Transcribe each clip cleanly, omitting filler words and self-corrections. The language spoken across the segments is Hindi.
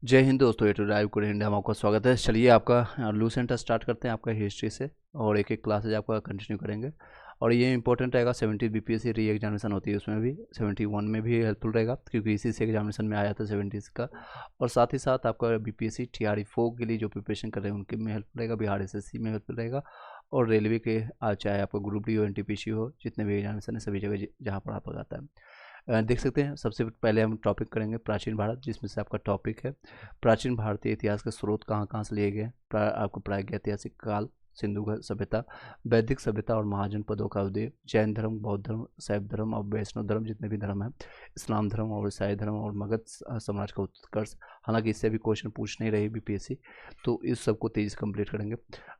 जय हिंद दोस्तों, ये टू ड्राइव कोड इंडिया में आपका स्वागत है। चलिए आपका लू सेंटर स्टार्ट करते हैं आपका हिस्ट्री से, और एक एक क्लासेज आपका कंटिन्यू करेंगे। और ये इंपॉर्टेंट रहेगा, 70 बीपीएससी री एग्जामिनेशन होती है, उसमें भी 71 में भी हेल्पफुल रहेगा, क्योंकि इसी से एग्जामिनेशन में आया था 70 का। और साथ ही साथ आपका बीपीएससी टीआरई 4 के लिए जो प्रिपरेशन कर रहे हैं उनके में हेल्पफुल रहेगा, बिहार एसएससी में हेल्पफुल रहेगा, और रेलवे के चाहे आपका ग्रुप डी हो, एनटीपीसी हो, जितने भी एग्जामिनेशन है सभी जगह जहाँ पर आपको जाता है। देख सकते हैं, सबसे पहले हम टॉपिक करेंगे प्राचीन भारत, जिसमें से आपका टॉपिक है प्राचीन भारतीय इतिहास के स्रोत कहाँ कहाँ से लिए गए। आपको प्रागैतिहासिक काल, सिंधु सभ्यता, वैदिक सभ्यता और महाजनपदों का उदय, जैन धर्म, बौद्ध धर्म, शैव धर्म और वैष्णव धर्म, जितने भी धर्म हैं, इस्लाम धर्म और ईसाई धर्म, और मगध साम्राज्य का उत्कर्ष। हालांकि इससे भी क्वेश्चन पूछ नहीं रही बीपीएससी, तो इस सबको तेजी से कंप्लीट करेंगे।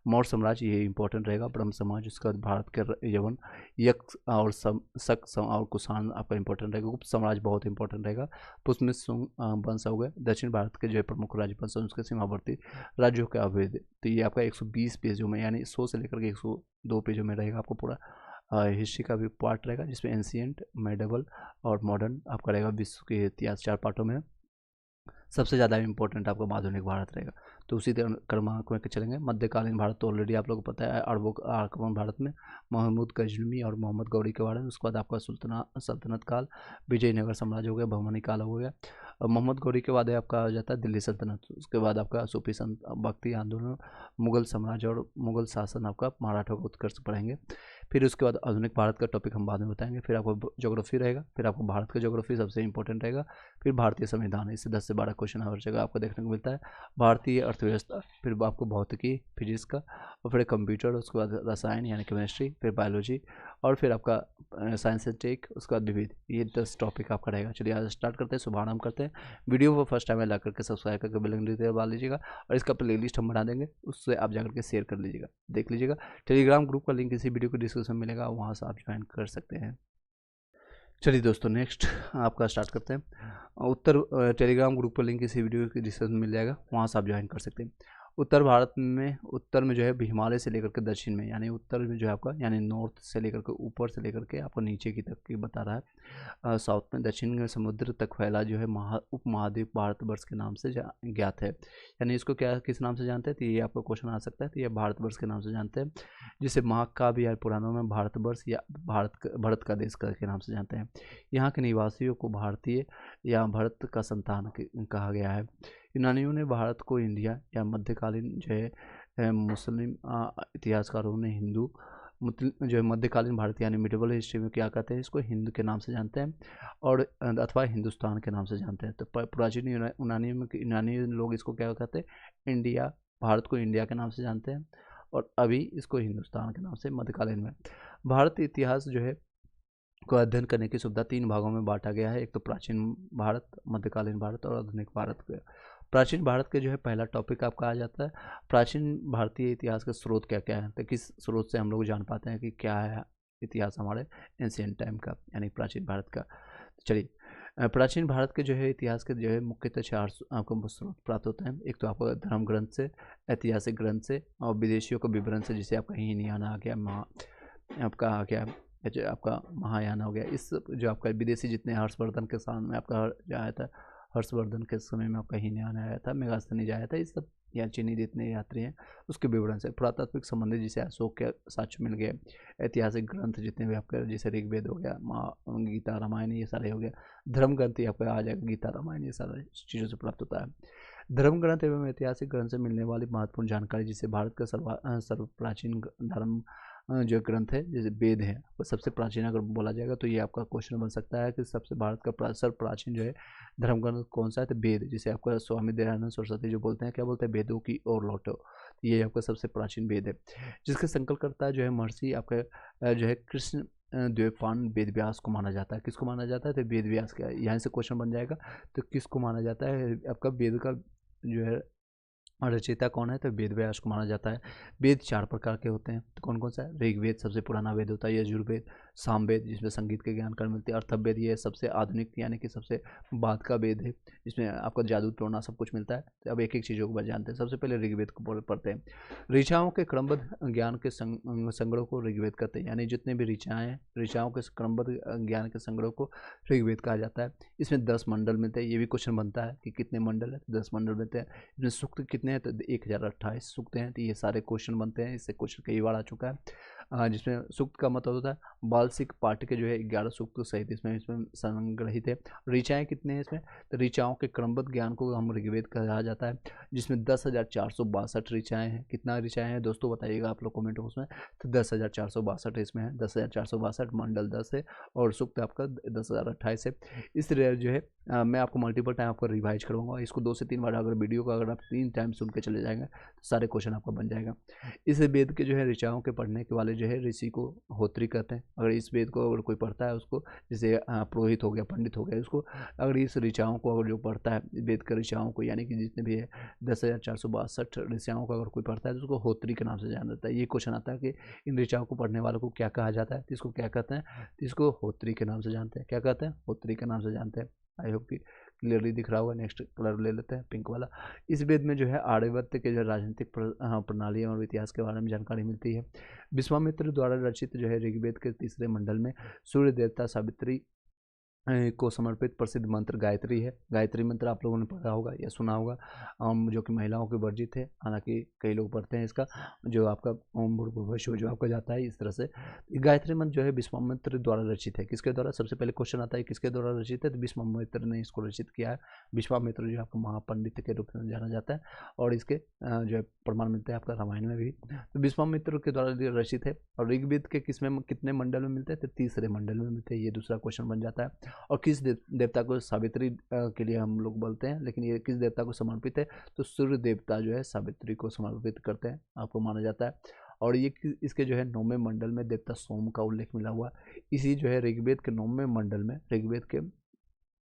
मौर्य साम्राज्य, ये इंपॉर्टेंट रहेगा। ब्रह्म समाज, उसके बाद भारत के यवन, यक्ष और शक और कुषाण आपका इंपॉर्टेंट रहेगा। गुप्त साम्राज्य बहुत इंपॉर्टेंट रहेगा। पुष्य सुंग वंश हो गए। दक्षिण भारत के जो है प्रमुख राज्य वंश, उसके सीमावर्ती राज्यों के अवैध। तो ये आपका 120 पेजों में, यानी 100 से लेकर के 102 पेजों में रहेगा आपको पूरा हिस्ट्री का भी पार्ट रहेगा, जिसमें एंशियंट, मेडिवल और मॉडर्न आपका रहेगा। विश्व के इतिहास 4 पार्टों में। सबसे ज़्यादा इंपॉर्टेंट आपका आधुनिक भारत रहेगा। तो उसी क्रमांक में चलेंगे। मध्यकालीन भारत तो ऑलरेडी आप लोगों को पता है, अरबों आक्रमण भारत में, महमूद गजनवी और मोहम्मद गौरी के बारे में। उसके बाद आपका सल्तनत काल, विजयनगर साम्राज्य हो गया, बहुमनी काल हो गया। और मोहम्मद गौरी के बाद आपका आ जाता है दिल्ली सल्तनत। उसके बाद आपका सूफी संत, भक्ति आंदोलन, मुगल साम्राज्य और मुगल शासन, आपका मराठों का उत्कर्ष पढ़ेंगे। फिर उसके बाद आधुनिक भारत का टॉपिक हम बाद में बताएंगे। फिर आपको ज्योग्राफी रहेगा, फिर आपको भारत का ज्योग्राफी सबसे इंपॉर्टेंट रहेगा। फिर भारतीय संविधान, इससे 10 से 12 क्वेश्चन हर जगह आपको देखने को मिलता है। भारतीय अर्थव्यवस्था, फिर आपको भौतिकी, फिजिक्स का, और फिर कंप्यूटर, उसके बाद रसायन यानी केमिस्ट्री, फिर बायोलॉजी, और फिर आपका साइंस एंड टेक, उसके बाद विविध। ये 10 टॉपिक आपका रहेगा। चलिए आज स्टार्ट करते हैं, शुभारंभ करते हैं। वीडियो को फर्स्ट टाइम ला करके सब्सक्राइब करके बेल घंटी दबा लीजिएगा, और इसका प्ले लिस्ट हम बना देंगे, उससे आप जाकर के शेयर कर लीजिएगा, देख लीजिएगा। टेलीग्राम ग्रुप का लिंक इसी वीडियो को डिस्क्रिप्शन में मिलेगा, वहाँ से आप ज्वाइन कर सकते हैं। चलिए दोस्तों, नेक्स्ट आपका स्टार्ट करते हैं। टेलीग्राम ग्रुप का लिंक इसी वीडियो के डिस्क्रिप्शन में मिल जाएगा, वहाँ से आप ज्वाइन कर सकते हैं। उत्तर भारत में, उत्तर में जो है हिमालय से लेकर के दक्षिण में, यानी उत्तर में जो है आपका, यानी नॉर्थ से लेकर के ऊपर से लेकर के आपको नीचे की तक की बता रहा है। साउथ में दक्षिण में समुद्र तक फैला जो है उपमहाद्वीप भारतवर्ष के नाम से ज्ञात है। यानी इसको क्या किस नाम से जानते हैं, तो ये आपका क्वेश्चन आ सकता है। तो ये भारतवर्ष के नाम से जानते हैं, जिसे महाकाव्य या पुराणों में भारतवर्ष या भरत का देश के नाम से जानते हैं। यहाँ के निवासियों को भारतीय या भरत का संतान कहा गया है। यूनानियों ने भारत को इंडिया या मध्यकालीन जो है मुस्लिम इतिहासकारों ने हिंदू जो है मध्यकालीन भारत यानी मिडिवल हिस्ट्री में क्या कहते हैं, इसको हिंदू के नाम से जानते हैं, और अथवा हिंदुस्तान के नाम से जानते हैं। तो प्राचीन यूनानी लोग इसको क्या कहते हैं, इंडिया, भारत को इंडिया के नाम से जानते हैं, और अभी इसको हिंदुस्तान के नाम से मध्यकालीन में। भारत इतिहास जो है को अध्ययन करने की सुविधा 3 भागों में बांटा गया है। एक तो प्राचीन भारत, मध्यकालीन भारत और आधुनिक भारत के। प्राचीन भारत के जो है पहला टॉपिक आपका आ जाता है, प्राचीन भारतीय इतिहास के स्रोत क्या क्या है। तो किस स्रोत से हम लोग जान पाते हैं कि क्या है इतिहास हमारे एंशियंट टाइम का, यानी प्राचीन भारत का। चलिए, प्राचीन भारत के जो है इतिहास के जो है मुख्यतः 4 आपको स्रोत प्राप्त होते हैं। एक तो आपका धर्म ग्रंथ से, ऐतिहासिक ग्रंथ से, और विदेशियों के विवरण से, जिसे आपका हीनयान आ गया, आपका आ गया जो आपका महायान हो गया। इस जो आपका विदेशी जितने हर्षवर्धन के सामने आपका जो आया था, हर्षवर्धन के समय में आपका हीनयान आया था, मेगास्थनीज आया था, इस सब या चीनी जितने यात्री हैं उसके विवरण से। पुरातात्विक संबंधित जिसे अशोक के साक्ष्य मिल गए। ऐतिहासिक ग्रंथ जितने भी आपके, जैसे ऋग्वेद हो गया, गीता, रामायण, ये सारे हो गया। धर्म ग्रंथ ही आपका आ जाएगा, गीता, रामायण, ये सारे चीज़ों से प्राप्त होता है। धर्म ग्रंथ एवं ऐतिहासिक ग्रंथ से मिलने वाली महत्वपूर्ण जानकारी, जिसे भारत का सर्व प्राचीन धर्म जो ग्रंथ है, जैसे वेद है, वो सबसे प्राचीन अगर बोला जाएगा तो ये आपका क्वेश्चन बन सकता है कि सबसे भारत का सर्व प्राचीन जो है धर्म ग्रंथ कौन सा है, तो वेद, जिसे आपका स्वामी दयानंद सरस्वती जो बोलते हैं, क्या बोलते हैं, वेदों की ओर लौटो। तो ये आपका सबसे प्राचीन वेद है, जिसके संकल्पकर्ता जो है महर्षि आपका जो है कृष्ण द्वैपायन वेद व्यास को माना जाता है। किसको माना जाता है, तो वेद व्यास का। यहाँ से क्वेश्चन बन जाएगा, तो किसको माना जाता है, आपका वेद का जो है रचयिता कौन है, तो वेद व्यास को माना जाता है। वेद 4 प्रकार के होते हैं, तो कौन कौन सा है, ऋग्वेद सबसे पुराना वेद होता है, यजुर्वेद सामवेद जिसमें संगीत के ज्ञान कर मिलती है। अर्थवेद ये सबसे आधुनिक यानी कि सबसे बाद का वेद है, जिसमें आपका जादू टोना सब कुछ मिलता है। तो अब एक एक चीज़ों को जानते हैं। सबसे पहले ऋग्वेद को पढ़ते हैं। ऋचाओं के क्रमबद्ध ज्ञान के संग्रह को ऋग्वेद कहते हैं, यानी जितने भी ऋचाएँ हैं, ऋचाओं के क्रमबद्ध ज्ञान के संग्रह को ऋग्वेद कहा जाता है। इसमें 10 मंडल मिलते हैं। ये भी क्वेश्चन बनता है कि कितने मंडल है, 10 मंडल मिलते हैं। इसमें सूक्त कितने हैं, तो 1028 सूक्त हैं। तो ये सारे क्वेश्चन बनते हैं, इससे क्वेश्चन कई बार आ चुका है। जिसमें सूक्त का मतलब होता है बालसिक पाठ के जो है 11 सूक्त सहित इसमें संग्रहित है। ऋचाएँ कितने हैं इसमें, तो ऋचाओं के क्रमबद्ध ज्ञान को हम ऋग्वेद कहा जाता है, जिसमें 10,462 ऋचाएँ हैं। कितना ऋचाएँ हैं दोस्तों बताइएगा आप लोग कमेंट बॉक्स में। तो 10,462 इसमें है, 10,462 मंडल 10 है और सूक्त आपका 10,028 है। इस तरह जो है मैं आपको मल्टीपल टाइम आपको रिवाइज करवाऊंगा। इसको 2 से 3 बार अगर वीडियो को अगर आप 3 टाइम सुन के चले जाएंगे तो सारे क्वेश्चन आपका बन जाएगा। इस वेद के जो है ऋचाओं के पढ़ने के वाले जो है ऋषि को होत्री कहते हैं। अगर इस वेद को अगर कोई पढ़ता है उसको, जैसे पुरोहित हो गया, पंडित हो गया, उसको अगर इस ऋचाओं को अगर जो पढ़ता है वेद के ऋचाओं को, यानी कि जितने भी है 10,462 ऋचाओं को अगर कोई पढ़ता है तो उसको होत्री के नाम से जाना जाता है। ये क्वेश्चन आता है कि इन ऋचाओं को पढ़ने वालों को क्या कहा जाता है, तो इसको क्या कहते हैं, तो इसको होत्री के नाम से जानते हैं। क्या कहते हैं, होत्री के नाम से जानते हैं। आई होप कि क्लियरली दिख रहा होगा। नेक्स्ट कलर ले लेते हैं, पिंक वाला। इस वेद में जो है आर्यवर्त के जो राजनीतिक प्रणाली और इतिहास के बारे में जानकारी मिलती है। विश्वामित्र द्वारा रचित जो है ऋग्वेद के 3रे मंडल में सूर्य देवता सावित्री को समर्पित प्रसिद्ध मंत्र गायत्री है। गायत्री मंत्र आप लोगों ने पढ़ा होगा या सुना होगा, जो कि महिलाओं के वर्जित है। हालांकि कई लोग पढ़ते हैं इसका, जो आपका ओम भूर्भुवः जो आपका जाता है इस तरह से। गायत्री मंत्र जो है विश्वामित्र द्वारा रचित है। किसके द्वारा, सबसे पहले क्वेश्चन आता है किसके द्वारा रचित है, तो विश्वामित्र ने इसको रचित किया है। विश्वामित्र जो आपका महापंडित के रूप में जाना जाता है और इसके जो है प्रमाण मिलते हैं आपका रामायण में भी। तो विश्वामित्र के द्वारा रचित है। और ऋग्वेद के किसमें कितने मंडल में मिलते हैं, तो 3रे मंडल में मिलते हैं। ये दूसरा क्वेश्चन बन जाता है। और किस देवता को सावित्री के लिए हम लोग बोलते हैं, लेकिन ये किस देवता को समर्पित है, तो सूर्य देवता जो है सावित्री को समर्पित करते हैं, आपको माना जाता है। और ये इसके जो है 9वें मंडल में देवता सोम का उल्लेख मिला हुआ। इसी जो है ऋग्वेद के 9वें मंडल में, ऋग्वेद के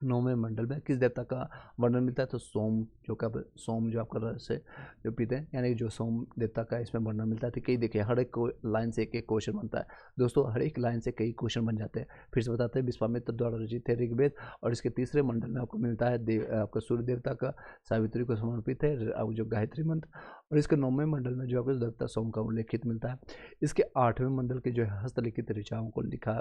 9वें मंडल में किस देवता का वर्णन मिलता है, तो सोम जो आपका रस है जो पीते हैं, यानी जो सोम देवता का इसमें वर्णन मिलता है। तो कई देखिए हर एक लाइन से एक एक क्वेश्चन बनता है दोस्तों, हर एक लाइन से कई क्वेश्चन बन जाते हैं। फिर से बताते हैं, विश्वामित्र द्वारा रचित है ऋग्वेद और इसके 3रे मंडल में आपको मिलता है आपका सूर्य देवता का सावित्री को समर्पित है जो गायत्री मंत्र। और इसके 9वें मंडल में जो आपको देवता सोम का उल्लेखित मिलता है। इसके 8वें मंडल के जो है हस्तलिखित ऋचाओं को लिखा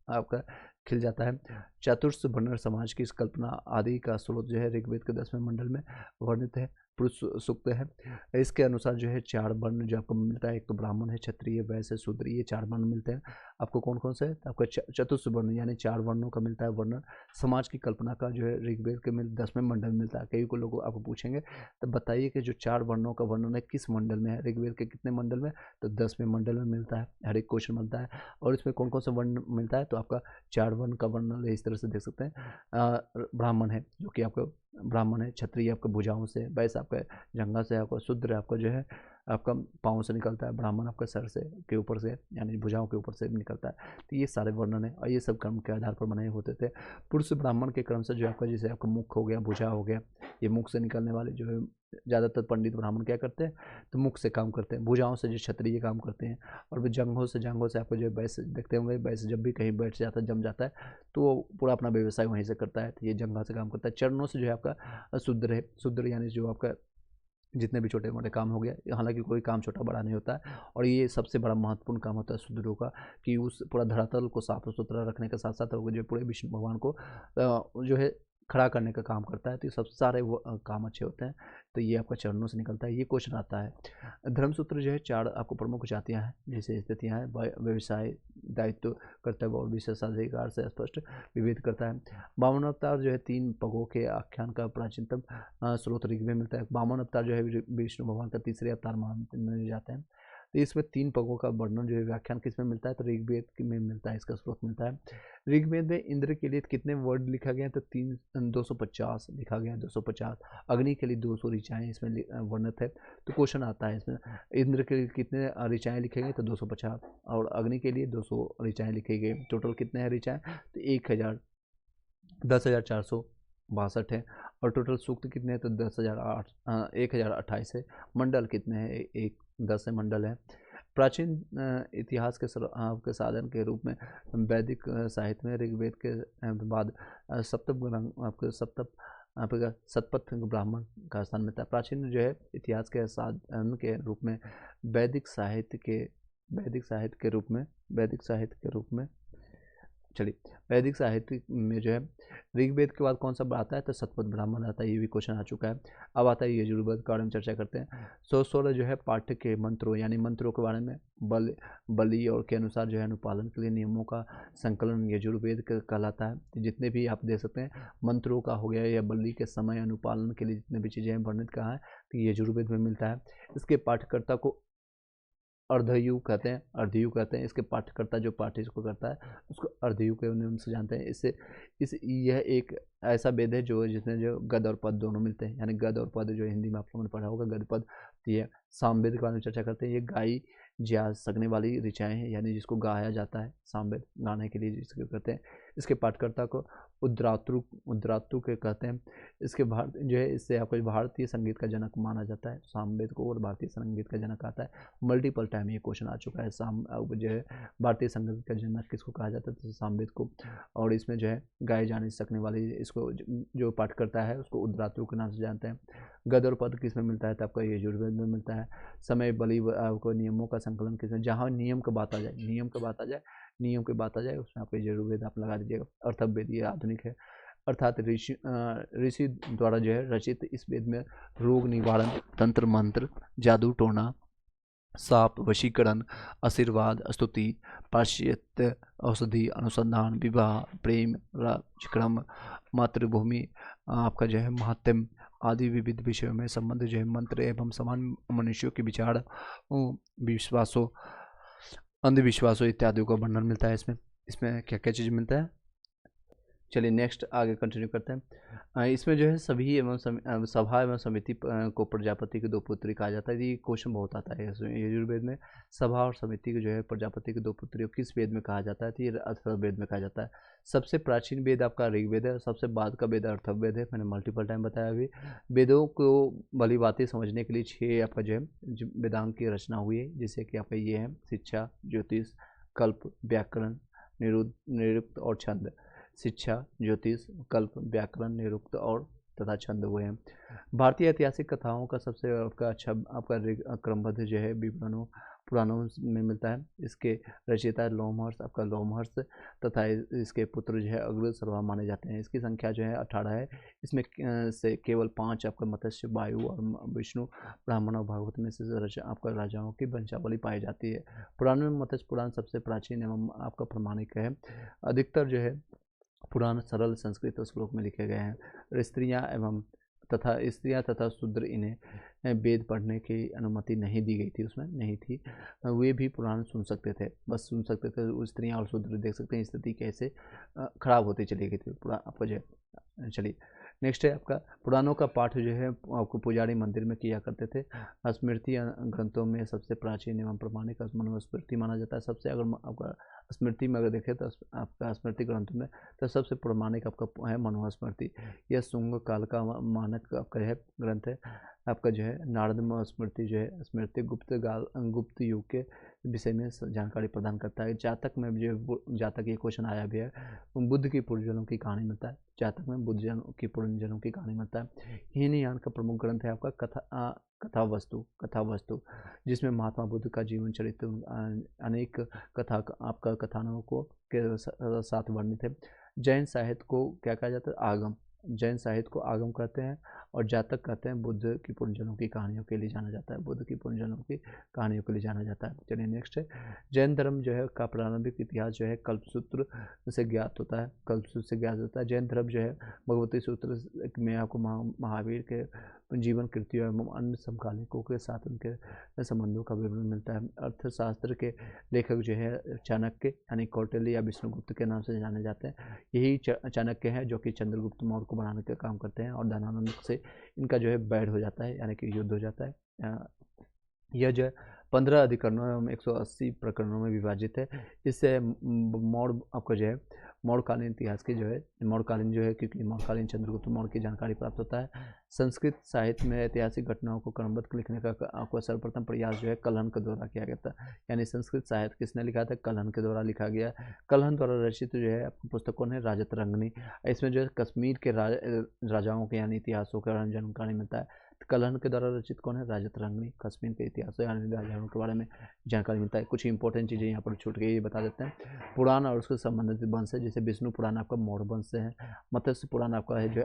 आपका खिल जाता है। चतुर्थ वर्णन समाज की इस कल्पना आदि का स्रोत जो है ऋग्वेद के 10वें मंडल में वर्णित है, पुरुष सूक्त है। इसके अनुसार जो है 4 वर्ण जो आपको मिलता है, एक तो ब्राह्मण है, क्षत्रिय, वैश्य, शूद्र, ये 4 वर्ण मिलते हैं आपको। कौन कौन से है, आपका चतुर्थ वर्ण यानी 4 वर्णों का मिलता है वर्णन। समाज की कल्पना का जो है ऋग्वेद के 10वें मंडल में मिलता है। कई को लोग आपको पूछेंगे तो बताइए कि जो 4 वर्णों का वर्णन है किस मंडल में है, ऋग्वेद के कितने मंडल में, तो 10वें मंडल में मिलता है। हर एक क्वेश्चन मिलता है। और इसमें कौन कौन सा वर्ण मिलता है, तो आपका 4 वर्ण का वर्णन इस तरह से देख सकते हैं। ब्राह्मण है जो कि आपका ब्राह्मण है, क्षत्रिय आपका भुजाओं से, वैश्य आपका जंघा से, आपका शूद्र आपका जो है आपका पाँव से निकलता है, ब्राह्मण आपका सर से के ऊपर से यानी भुजाओं के ऊपर से निकलता है। तो ये सारे वर्णन है और ये सब क्रम के आधार पर बनाए होते थे। पुरुष ब्राह्मण के क्रम से जो आपका जैसे आपका मुख हो गया, भुजा हो गया, ये मुख से निकलने वाले जो है ज़्यादातर पंडित ब्राह्मण क्या करते हैं, तो मुख से काम करते हैं। भुजाओं से जो क्षत्रिय काम करते हैं। और जंघों से आपको जो वैश्य देखते होंगे, वैश्य जब भी कहीं बैठ जाता है, जम जाता है, तो वो पूरा अपना व्यवसाय वहीं से करता है। तो ये जंघा से काम करता है। चरणों से जो है आपका शूद्र है। शूद्र यानी जो आपका जितने भी छोटे मोटे काम हो गया, हालांकि कोई काम छोटा बड़ा नहीं होता है। और ये सबसे बड़ा महत्वपूर्ण काम होता है शूद्रों का, कि उस पूरा धरातल को साफ सुथरा रखने के साथ साथ जो पूरे विष्णु भगवान को जो है खड़ा करने का काम करता है। तो ये सब सारे वो काम अच्छे होते हैं। तो ये आपका चरणों से निकलता है। ये क्वेश्चन आता है। धर्मसूत्र जो है 4 आपको प्रमुख जातियाँ हैं, जैसे स्थितियाँ हैं, व्यवसाय, दायित्व, कर्तव्य और विशेषाधिकार से स्पष्ट विभेद करता है। वामन अवतार जो है 3 पगों के आख्यान का प्राचीनतम स्रोत ऋग्वेद में मिलता है। वामन अवतार जो है विष्णु भगवान का 3रे अवतार माने जाते हैं। तो इसमें 3 पगों का वर्णन जो है व्याख्यान किसमें मिलता है, तो ऋग्वेद में मिलता है, इसका स्रोत मिलता है। ऋग्वेद में इंद्र के लिए कितने वर्ड लिखा गया है, तो 250 लिखा गया है, 250। अग्नि के लिए 200 ऋचाएँ इसमें वर्णित है। तो क्वेश्चन आता है इसमें इंद्र के लिए कितने ऋचाएँ लिखे गए, तो 250। और अग्नि के लिए 200 ऋचाएँ लिखे गए। टोटल कितने हैं ऋचाएँ, तो 10,462 है। और टोटल सूक्त कितने हैं, तो 10,028 है। मंडल कितने हैं, 10 मंडल है। प्राचीन इतिहास के आपके साधन के रूप में वैदिक साहित्य में ऋग्वेद के बाद आपका सतपथ ब्राह्मण का स्थान मिलता है। प्राचीन जो है इतिहास के साधन के रूप में वैदिक साहित्य के रूप में चलिए, वैदिक साहित्य में जो है ऋग्वेद के बाद कौन सा आता है, तो सतपथ ब्राह्मण आता है। ये भी क्वेश्चन आ चुका है। अब आता है यजुर्वेद के बारे में चर्चा करते हैं। 16 जो है पाठ्य के मंत्रों यानी मंत्रों के बारे में बलि और के अनुसार जो है अनुपालन के लिए नियमों का संकलन यजुर्वेद कहलाता है। जितने भी आप देख सकते हैं मंत्रों का हो गया या बलि के समय अनुपालन के लिए जितने भी चीज़ें वर्णित कहा है तो यजुर्वेद में मिलता है। इसके पाठ्यकर्ता को अर्धयुग कहते हैं। इसके पाठ्यकर्ता जो पाठ्य को करता है उसको अर्धयुग के नाम से जानते हैं। यह एक ऐसा वेद है जिसमें जो गद और पद दोनों मिलते हैं, यानी गद और पद जो हिंदी में आप लोगों ने पढ़ा होगा गद पद। तो ये सामवेद के बारे में चर्चा करते हैं। ये गाई जा सकने वाली ऋचाएँ हैं, यानी जिसको गाया जाता है, सामवेद गाने के लिए जिसको कहते हैं। इसके पाठकर्ता को उद्रातु के कहते हैं। इसके जो है इससे आपको भारतीय संगीत का जनक माना जाता है। सामवेद को और भारतीय संगीत का जनक आता है। मल्टीपल टाइम ये क्वेश्चन आ चुका है। जो है भारतीय संगीत का जनक किसको कहा जाता है, तो सामवेद को। और इसमें जो है गाए जाने सकने वाली इसको जो पाठ करता है उसको उद्रातु के नाम से जानते हैं। गद और पद किस में मिलता है, तो आपका यजुर्वेद में मिलता है। समय बलि आपको नियमों का संकलन किसमें, जहाँ नियम की बात आ जाए उसमें आपको यजुर्वेद आप लगा दीजिएगा। अर्थवेद ये आधुनिक है, अर्थात ऋषि द्वारा जो है रचित इस वेद में रोग निवारण, तंत्र मंत्र, जादू टोना, साप वशीकरण, आशीर्वाद, स्तुति, पाश्चात्य औषधि, अनुसंधान, विवाह, प्रेम, राजक्रम, मातृभूमि, आपका जो है महात्म आदि विविध विषयों में संबंध जो है मंत्र एवं समान मनुष्यों के विचार, विश्वासों, अंधविश्वासों इत्यादि का वर्णन मिलता है। इसमें क्या क्या चीज़ मिलता है। चलिए नेक्स्ट आगे कंटिन्यू करते हैं। इसमें जो है सभी एवं सभा एवं समिति को प्रजापति के दो पुत्री कहा जाता है। ये क्वेश्चन बहुत आता है यजुर्वेद में। सभा और समिति को जो है प्रजापति के दो पुत्रियों किस वेद में कहा जाता है, तो ये अथर्ववेद में कहा जाता है। सबसे प्राचीन वेद आपका ऋग्वेद है, सबसे बाद का वेद अथर्ववेद है। मैंने मल्टीपल टाइम बताया अभी। वेदों को भली बातें समझने के लिए 6 आपका जो है वेदांग की रचना हुई है, जिससे कि आपका ये है शिक्षा, ज्योतिष, कल्प, व्याकरण, निरुक्त और छंद। शिक्षा, ज्योतिष, कल्प, व्याकरण, निरुक्त और तथा छंद हुए हैं। भारतीय ऐतिहासिक कथाओं का सबसे अच्छा आपका क्रमबद्ध जो है विवरणों पुराणों में मिलता है। इसके रचयिता लोमहर्ष तथा इसके पुत्र जो है अग्रसर्वा माने जाते हैं। इसकी संख्या जो है 18 है। इसमें से केवल 5 आपका मत्स्य, वायु और विष्णु, ब्राह्मण और भागवत में से आपका राजाओं की वंशावली पाई जाती है। पुराण में मत्स्य पुराण सबसे प्राचीन एवं आपका प्रमाणिक है। अधिकतर जो है पुराण सरल संस्कृत श्लोक में लिखे गए हैं। स्त्रियां तथा शूद्र इन्हें वेद पढ़ने की अनुमति नहीं दी गई थी, उसमें नहीं थी। वे भी पुराण सुन सकते थे, बस सुन सकते थे। स्त्रियां और शूद्र देख सकते हैं स्थिति कैसे खराब होती चली गई थी पुराण आपको जो है। चलिए नेक्स्ट है आपका पुराणों का पाठ जो है आपको पुजारी मंदिर में किया करते थे। स्मृति ग्रंथों में सबसे प्राचीन एवं प्रमाणिक मनुस्मृति माना जाता है। सबसे अगर आपका स्मृति में अगर देखें तो आपका स्मृति ग्रंथ में तो सबसे प्रमाणिक आपका है मनुस्मृति। यह शुंग काल का मानक आपका है ग्रंथ है। आपका जो है नारद स्मृति जो है स्मृति गुप्त युग के विषय में जानकारी प्रदान करता है। जातक में जो जातक ये क्वेश्चन आया भी है, बुद्ध की पूर्वजन्म की कहानी मिलता है। जातक में बुद्ध की पूर्वजन्म की कहानी मिलता है। हीनयान का प्रमुख ग्रंथ है आपका कथा वस्तु, जिसमें महात्मा बुद्ध का जीवन चरित्र अनेक आपका कथानकों के साथ वर्णित है। जैन साहित्य को क्या कहा जाता है, आगम। जैन साहित्य को आगम कहते हैं और जातक कहते हैं। बुद्ध की पूर्वजन्म की कहानियों के लिए जाना जाता है। चलिए नेक्स्ट है जैन धर्म जो है का प्रारंभिक इतिहास जो है कल्पसूत्र से ज्ञात होता है। जैन धर्म जो है भगवती सूत्र में आपको महावीर के जीवन कृतियों एवं अन्य समकालिकों के साथ उनके संबंधों का विवरण मिलता है। अर्थशास्त्र के लेखक जो है चाणक्य यानी कौटिल्य या विष्णुगुप्त के नाम से जाने जाते हैं। यही चाणक्य हैं जो कि चंद्रगुप्त मौर्य को बनाने का काम करते हैं और धनानंद से इनका जो है बैड हो जाता है, यानी कि युद्ध हो जाता है। यह जो है 15 अधिकरणों एवं 180 प्रकरणों में विभाजित है। इससे मौर्य आपका जो है मौर्यकालीन इतिहास की जो है मौर्यकालीन जो है क्योंकि मौर्यकालीन चंद्रगुप्त मौर्य की जानकारी प्राप्त होता है। संस्कृत साहित्य में ऐतिहासिक घटनाओं को क्रमबद्ध लिखने का आपको सर्वप्रथम प्रयास जो है कलहन के द्वारा किया गया था। यानी संस्कृत साहित्य किसने लिखा था? कलहन के द्वारा लिखा गया। कलहन द्वारा रचित जो है आपकी पुस्तक कौन है? राजतरंगिणी। इसमें जो है कश्मीर के राजाओं के यानी इतिहासों के बारे में जानकारी मिलता है। कलहन के द्वारा रचित कौन है? राजतरंगिणी। कश्मीर के इतिहास यानी राजाओं के बारे में जानकारी मिलता है। कुछ इंपॉर्टेंट चीज़ें यहाँ पर छूट गई, ये बता देते हैं। पुराण और उसके संबंधित वंश है, जैसे विष्णु पुराण आपका मौर्य वंश से है, मत्स्य पुराण आपका है जो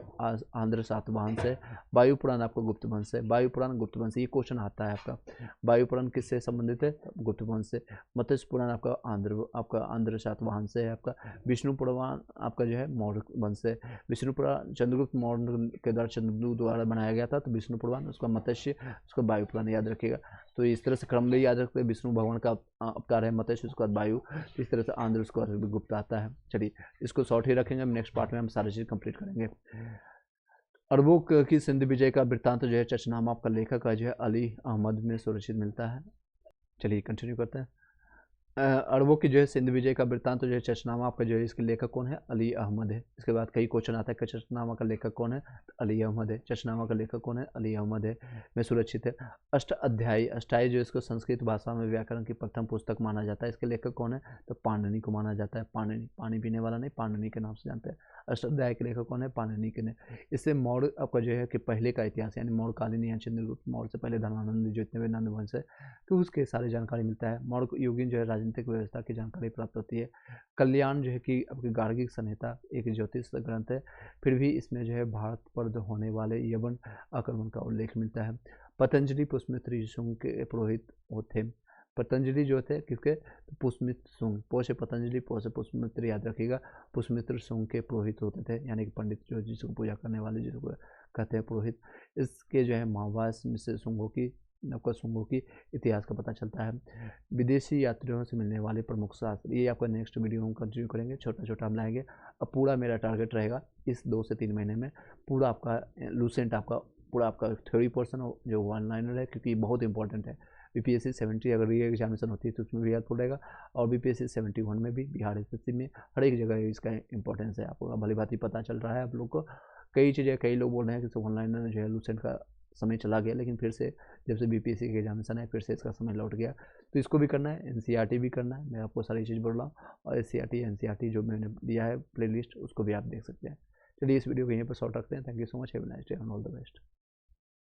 आंध्र सातवाहन से, वायु पुराण आपका गुप्त वंश है। वायु पुराण गुप्त वंश, ये क्वेश्चन आता है आपका। वायु पुराण किससे संबंधित है? गुप्त वंश से। मत्स्य पुराण आपका आंध्र सातवाहन से है आपका। विष्णु पुराण आपका जो है मौर्य वंश से। विष्णु पुराण चंद्रगुप्त मौर्य के द्वारा चंद्रगुप्त द्वारा बनाया गया था, तो विष्णु पुराण, उसका मत्स्य, उसका वायु पुराण याद रखिएगा। तो इस तरह से क्रम में याद रखते हैं। विष्णु भगवान का अवतार है मत्स्य, उसके बाद वायु, इस तरह से आंध्र, उसके बाद गुप्त आता है। चलिए इसको शॉर्ट ही रखेंगे, नेक्स्ट पार्ट में हम सारी चीज़ कंप्लीट करेंगे। अरबों की सिंध विजय का वृत्तांत जो है चचनामा आपका लेखक का जो है अली अहमद में सुरक्षित मिलता है। चलिए कंटिन्यू करते हैं। अरबों की जो है सिंध विजय का वृत्तांत तो जो है चचनामा आपका जो है इसके लेखक कौन है? अली अहमद है। इसके बाद कई क्वेश्चन आता है कि चचनामा का लेखक कौन है? तो अली अहमद है। चचनामा का लेखक कौन है? अली अहमद है, में सुरक्षित है। अष्टाई जो इसको संस्कृत भाषा में व्याकरण की प्रथम पुस्तक माना जाता है, इसके लेखक कौन है? तो पाणिनि को माना जाता है। पाणिनि, पानी पीने वाला नहीं, पाणिनि के नाम से जानते हैं। अष्टाध्यायी के लेखक कौन है? पाणिनि के ने। इससे मौर्य आपका जो है कि पहले का इतिहास यानी मौर्यकालीन या चंद्रगुप्त मौर्य से पहले धर्मानंद जितने भी नंद वंश है, तो उसके सारी जानकारी मिलता है। मौर्य युगीन जो है राजनीतिक व्यवस्था की जानकारी प्राप्त होती है। कल्याण जो है कि आपकी गार्गिक संहिता एक ज्योतिष ग्रंथ है, फिर भी इसमें जो है भारत पर होने वाले यवन आक्रमण का उल्लेख मिलता है। पतंजलि पुष्पमित्र शुंग के पुरोहित थे। पतंजलि जो थे किसके? तो पुष्पमित्र शुंग, पोषे पतंजलि, पोषे पुष्पमित्र, याद रखिएगा। पुष्पमित्र शुंग के पुरोहित होते थे, यानी कि पंडित जो जिसको पूजा करने वाले, जिसको कहते हैं पुरोहित। इसके जो है महावास से शुंगों की इतिहास का पता चलता है। विदेशी यात्रियों से मिलने वाले प्रमुख शास्त्र, ये आपका नेक्स्ट वीडियो हम कंटिन्यू करेंगे, छोटा छोटा हम लाएंगे। अब पूरा मेरा टारगेट रहेगा इस 2 से 3 महीने में पूरा आपका लूसेंट आपका पूरा आपका थ्योरी पोर्सन जो वन लाइनर है, क्योंकि बहुत इंपॉर्टेंट है। बीपीएससी 70 अगर री एग्जामिनेशन होती है तो उसमें भी हेल्पफुल रहेगा, और बीपीएससी 71 में भी, बिहार एसएससी में, हर एक जगह इसका इंपॉर्टेंस है। आपको भली भांति पता चल रहा है आप लोग को। कई चीज़ें, कई लोग बोल रहे हैं कि ऑनलाइन जो है लूसेंट का समय चला गया, लेकिन फिर से जब से बीपीएससी के एग्जामिनेशन है फिर से इसका समय लौट गया। तो इसको भी करना है, एनसीईआरटी भी करना है, मैं आपको सारी चीज़ बोल रहा हूँ। और एनसीईआरटी जो मैंने दिया है प्लेलिस्ट, उसको भी आप देख सकते हैं। चलिए इस वीडियो को यहीं पर शॉर्ट रखते हैं। Thank you so much, have a nice day and all the best.